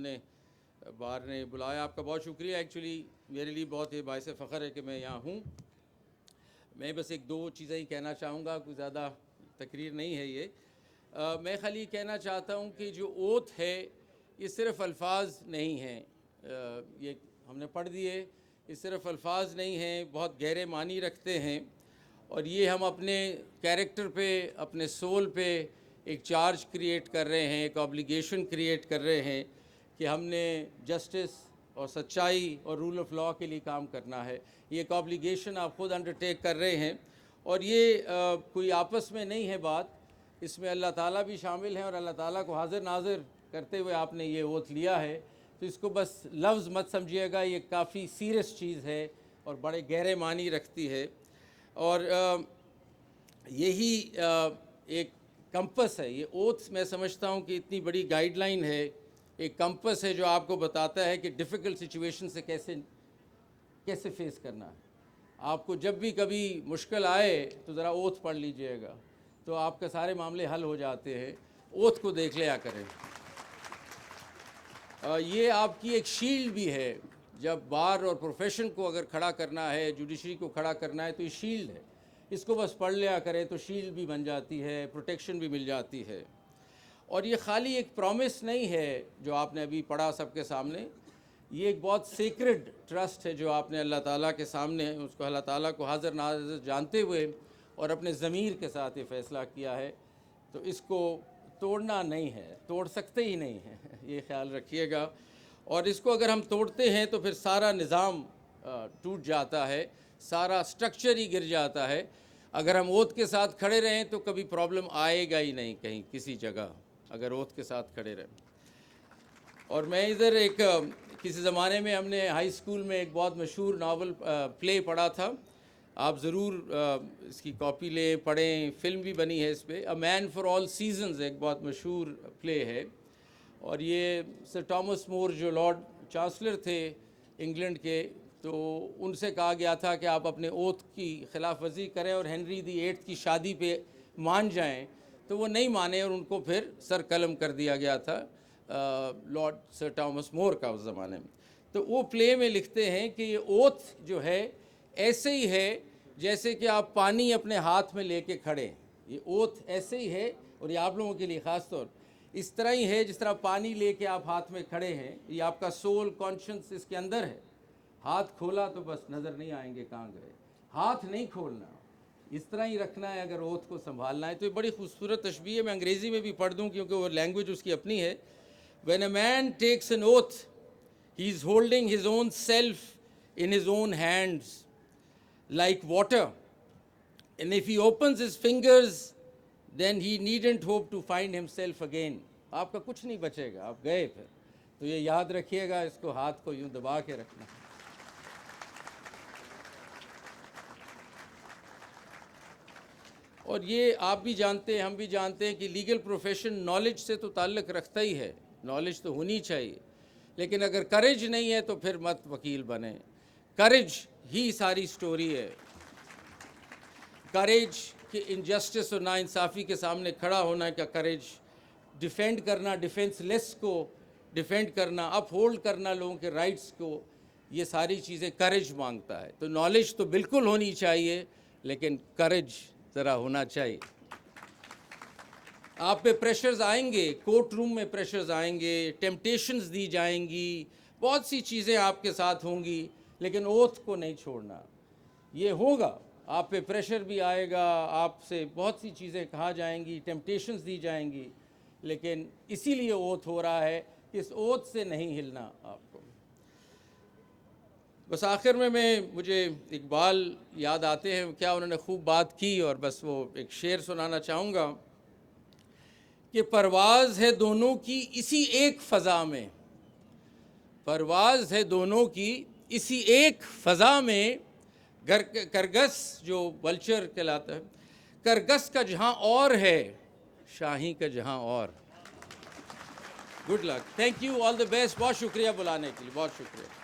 نے بار نے بلایا. آپ کا بہت شکریہ. ایکچولی میرے لیے بہت ہی باعث فخر ہے کہ میں یہاں ہوں. میں بس ایک دو چیزیں ہی کہنا چاہوں گا, کوئی زیادہ تقریر نہیں ہے یہ. میں خالی کہنا چاہتا ہوں کہ جو اوتھ ہے یہ صرف الفاظ نہیں ہیں, یہ ہم نے پڑھ دیے, یہ صرف الفاظ نہیں ہیں, بہت گہرے معنی رکھتے ہیں. اور یہ ہم اپنے کیریکٹر پہ, اپنے سول پہ ایک چارج کریٹ کر رہے ہیں, ایک آبلیگیشن کریٹ کر رہے ہیں کہ ہم نے جسٹس اور سچائی اور رول آف لاء کے لیے کام کرنا ہے. یہ ایک آبلیگیشن آپ خود انڈرٹیک کر رہے ہیں, اور یہ کوئی آپس میں نہیں ہے بات, اس میں اللہ تعالیٰ بھی شامل ہیں, اور اللہ تعالیٰ کو حاضر ناظر کرتے ہوئے آپ نے یہ اوتھ لیا ہے. تو اس کو بس لفظ مت سمجھیے گا, یہ کافی سیریس چیز ہے اور بڑے گہرے معنی رکھتی ہے. اور یہی ایک کمپس ہے, یہ اوتھ میں سمجھتا ہوں کہ اتنی بڑی گائیڈ لائن ہے, ایک کمپس ہے جو آپ کو بتاتا ہے کہ ڈیفیکلٹ سچویشن سے کیسے فیس کرنا ہے. آپ کو جب بھی کبھی مشکل آئے تو ذرا اوتھ پڑھ لیجئے گا, تو آپ کے سارے معاملے حل ہو جاتے ہیں. اوتھ کو دیکھ لیا کریں. یہ آپ کی ایک شیلڈ بھی ہے. جب بار اور پروفیشن کو اگر کھڑا کرنا ہے, جوڈیشری کو کھڑا کرنا ہے, تو یہ شیلڈ ہے. اس کو بس پڑھ لیا کرے تو شیلڈ بھی بن جاتی ہے, پروٹیکشن بھی مل جاتی ہے. اور یہ خالی ایک پرومس نہیں ہے جو آپ نے ابھی پڑھا سب کے سامنے, یہ ایک بہت سیکرڈ ٹرسٹ ہے جو آپ نے اللہ تعالیٰ کے سامنے, اس کو اللہ تعالیٰ کو حاضر ناظر جانتے ہوئے اور اپنے ضمیر کے ساتھ یہ فیصلہ کیا ہے. تو اس کو توڑنا نہیں ہے, توڑ سکتے ہی نہیں ہیں, یہ خیال رکھیے گا. اور اس کو اگر ہم توڑتے ہیں تو پھر سارا نظام ٹوٹ جاتا ہے, سارا سٹرکچر ہی گر جاتا ہے. اگر ہم اوتھ کے ساتھ کھڑے رہیں تو کبھی پرابلم آئے گا ہی نہیں کہیں کسی جگہ, اگر اوتھ کے ساتھ کھڑے رہیں. اور میں ادھر ایک کسی زمانے میں ہم نے ہائی اسکول میں ایک بہت مشہور ناول پلے پڑھا تھا, آپ ضرور اس کی کاپی لیں, پڑھیں, فلم بھی بنی ہے اس پہ. اے مین فار آل سیزنز ایک بہت مشہور پلے ہے, اور یہ سر ٹامس مور جو لارڈ چانسلر تھے انگلینڈ کے, تو ان سے کہا گیا تھا کہ آپ اپنے اوتھ کی خلاف ورزی کریں اور ہنری دی 8 کی شادی پہ مان جائیں. تو وہ نہیں مانے اور ان کو پھر سر قلم کر دیا گیا تھا لارڈ سر ٹامس مور کا اس زمانے میں. تو وہ پلے میں لکھتے ہیں کہ یہ اوتھ جو ہے ایسے ہی ہے جیسے کہ آپ پانی اپنے ہاتھ میں لے کے کھڑے. یہ اوتھ ایسے ہی ہے, اور یہ آپ لوگوں کے لیے خاص طور اس طرح ہی ہے جس طرح پانی لے کے آپ ہاتھ میں کھڑے ہیں. یہ آپ کا سول کانشنس اس کے اندر ہے. ہاتھ کھولا تو بس نظر نہیں آئیں گے کہاں گئے, ہاتھ نہیں کھولنا, اس طرح ہی رکھنا ہے اگر اوتھ کو سنبھالنا ہے. تو یہ بڑی خوبصورت تشبیہ ہے, میں انگریزی میں بھی پڑھ دوں کیونکہ وہ لینگویج اس کی اپنی ہے. When a man takes an oath, he is holding his own self in his own hands like water, and if he opens his fingers then he needn't hope to find himself again. آپ کا کچھ نہیں بچے گا, آپ گئے پھر. تو یہ یاد رکھیے گا, اس کو ہاتھ کو یوں دبا کے رکھنا. اور یہ آپ بھی جانتے ہیں, ہم بھی جانتے ہیں کہ لیگل پروفیشن نالج سے تو تعلق رکھتا ہی ہے, نالج تو ہونی چاہیے, لیکن اگر کریج نہیں ہے تو پھر مت وکیل بنے. کریج ہی ساری سٹوری ہے. کریج کہ انجسٹس اور ناانصافی کے سامنے کھڑا ہونا کا کریج, ڈیفینڈ کرنا, ڈیفینس لیس کو ڈیفینڈ کرنا, اپ ہولڈ کرنا لوگوں کے رائٹس کو, یہ ساری چیزیں کریج مانگتا ہے. تو نالج تو بالکل ہونی چاہیے, لیکن کریج ذرا ہونا چاہیے. آپ پہ پریشرز آئیں گے, کورٹ روم میں پریشرز آئیں گے, ٹیمپٹیشنز دی جائیں گی, بہت سی چیزیں آپ کے ساتھ ہوں گی, لیکن اوتھ کو نہیں چھوڑنا. یہ ہوگا, آپ پہ پریشر بھی آئے گا, آپ سے بہت سی چیزیں کہا جائیں گی, ٹیمپٹیشنز دی جائیں گی, لیکن اسی لیے اوتھ ہو رہا ہے کہ اس اوتھ سے نہیں ہلنا آپ کو. بس آخر میں مجھے اقبال یاد آتے ہیں, کیا انہوں نے خوب بات کی, اور بس وہ ایک شعر سنانا چاہوں گا کہ پرواز ہے دونوں کی اسی ایک فضا میں, پرواز ہے دونوں کی اسی ایک فضا میں, کرگس جو ولچر کہلاتا ہے, کرگس کا جہاں اور ہے شاہی کا جہاں اور. Good luck, thank you, all the best. بہت شکریہ بلانے کے لیے, بہت شکریہ.